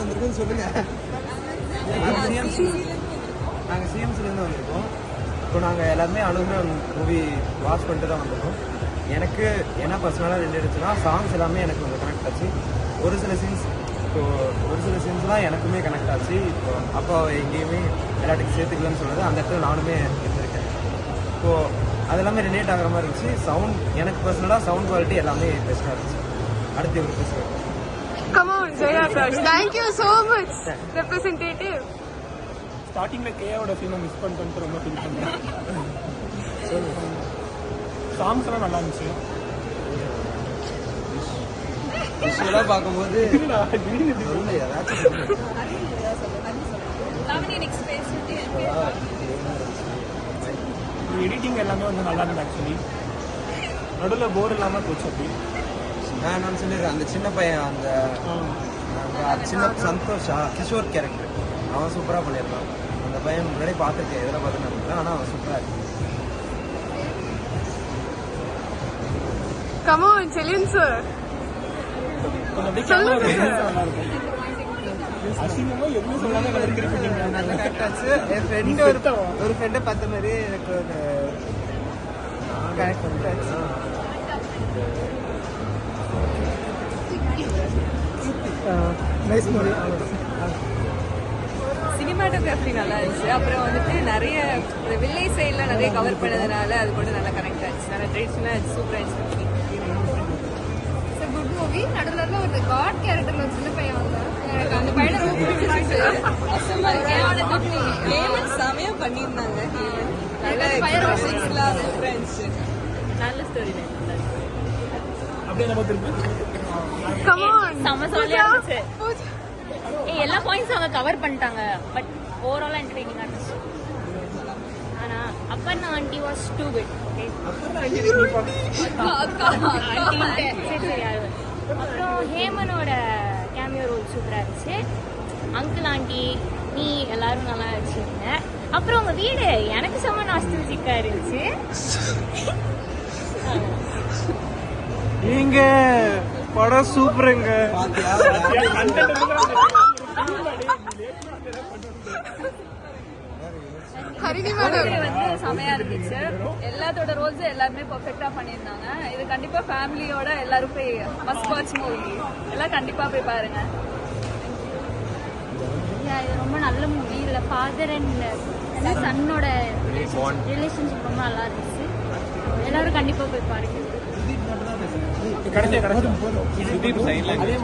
வந்திருக்கோம் சொல்லுங்க. நாங்கள் சிஎம்சிலேருந்து வந்திருக்கோம். இப்போ நாங்கள் எல்லாருமே அனுகிரகம் மூவி வாட்ச் பண்ணிட்டு தான் வந்திருக்கோம். எனக்கு என்ன பர்சனலாக இருந்துச்சுன்னா சாங்ஸ் எல்லாமே எனக்கு கொஞ்சம் கனெக்ட் ஆச்சு. ஒரு சில சீன்ஸ்லாம் எனக்குமே கனெக்ட் ஆச்சு. இப்போ அப்போ எங்கேயுமே எல்லாத்துக்கும் சேர்த்துக்கலன்னு சொன்னது அந்த இடத்துல நானுமே இருந்திருக்கேன். இப்போது அது எல்லாமே ரிலேட் ஆகிற மாதிரி இருந்துச்சு. சவுண்ட் எனக்கு பர்சனலாக சவுண்ட் குவாலிட்டி எல்லாமே பெஸ்ட்டாக இருந்துச்சு. அடுத்து இவர் பேசுவார். Come on, Jaya Prakash. Thank you so much, representative. ஸ்டார்டிங்ல கேயோட சீனை மிஸ் பண்ணிட்டு ரொம்ப ஃபீல் பண்ணேன். சாங்ஸ் எல்லாம் நல்லா இருந்துச்சு. விஷுவலாக பார்க்கும்போது எடிட்டிங் எல்லாமே வந்து நல்லா இருந்தது. ஆக்சுவலி நடுவில் போர் இல்லாமல் போச்சு. அப்படி நான் சொல்லிடுறேன். அந்த சின்ன பையன் அந்த சின்ன சந்தோஷா கிஷோர் கேரக்டர் அவன் சூப்பராக பண்ணியிருந்தான். அந்த பையன் முன்னாடி பார்த்துருக்கேன், எதில் பார்த்துன்னு ஆனால் அவன் சூப்பராக இருக்கு. Come on, Chilin sir. கொஞ்சம் அப்படியே கேமரா நல்லா இருக்கும். அசிங்கமா எதுவும் சொல்லாத கலர் கிரிப்பிட்டீங்க. நல்ல கரெக்டாச்சு. என் ஃப்ரெண்டு ஒரு ஃப்ரெண்டை பார்த்த மாதிரி எனக்கு ஒரு கரெக்ட் பண்ணிட்டாச்சு. Nice movie. சினிமாட்டோகிராஃபி நல்லா இருந்துச்சு. அப்புறம் வந்துட்டு நிறைய வில்லேஜ் சைடில் நிறைய கவர் பண்ணதுனால அது கூட நல்லா கனெக்ட் ஆச்சு. நல்லா ட்ரெடிஷ்னலாக சூப்பராக இருந்துச்சு. Good movie. நடுவில் ஒரு காட் கேரக்டர்ல ஒரு சின்ன பையன் வந்தான். எனக்கு அந்த பையனை ரொம்ப பிடிச்சிருச்சு. செமையா பண்ணியிருந்தாங்க. நல்ல ஸ்டோரி தான். அப்படியே நம்ம திருப்பி Come on. செம ஜாலியா இருந்துச்சு. எல்லா பாயிண்ட்ஸும் அவங்க கவர் பண்ணிட்டாங்க. பட் ஓவரால் என்டர்டெய்னிங்கா இருந்துச்சு. ஆனா Aparna aunty was too good. அப்புறம் ஹேமனோட கேமியோ ரோல் சூப்பரா இருந்துச்சு. அங்கிள் ஆண்டி நீ எல்லாரும் நல்லா வச்சிருங்க. அப்புறம் உங்க வீடு எனக்கு செம்ம நாஸ்டால்ஜிக்கா இருந்துச்சு. நீங்க படம் சூப்பருங்க. ஹரிணி மேடம் வந்து செமையா இருந்துச்சு. எல்லாத்தோட ரோல்ஸும் எல்லாருமே பர்ஃபெக்டா பண்ணியிருந்தாங்க. இது கண்டிப்பா ஃபேமிலியோட எல்லாரும் போய் மஸ்ட் வாட்ச் மூவி. எல்லாம் கண்டிப்பா போய் பாருங்க. இது ரொம்ப நல்ல மூவி. இதுல ஃபாதர் அண்ட் சன்னோட ரிலேஷன்ஷிப் ரொம்ப நல்லா இருந்துச்சு. எல்லாரும் கண்டிப்பா போய் பாருங்க. கிடைச்ச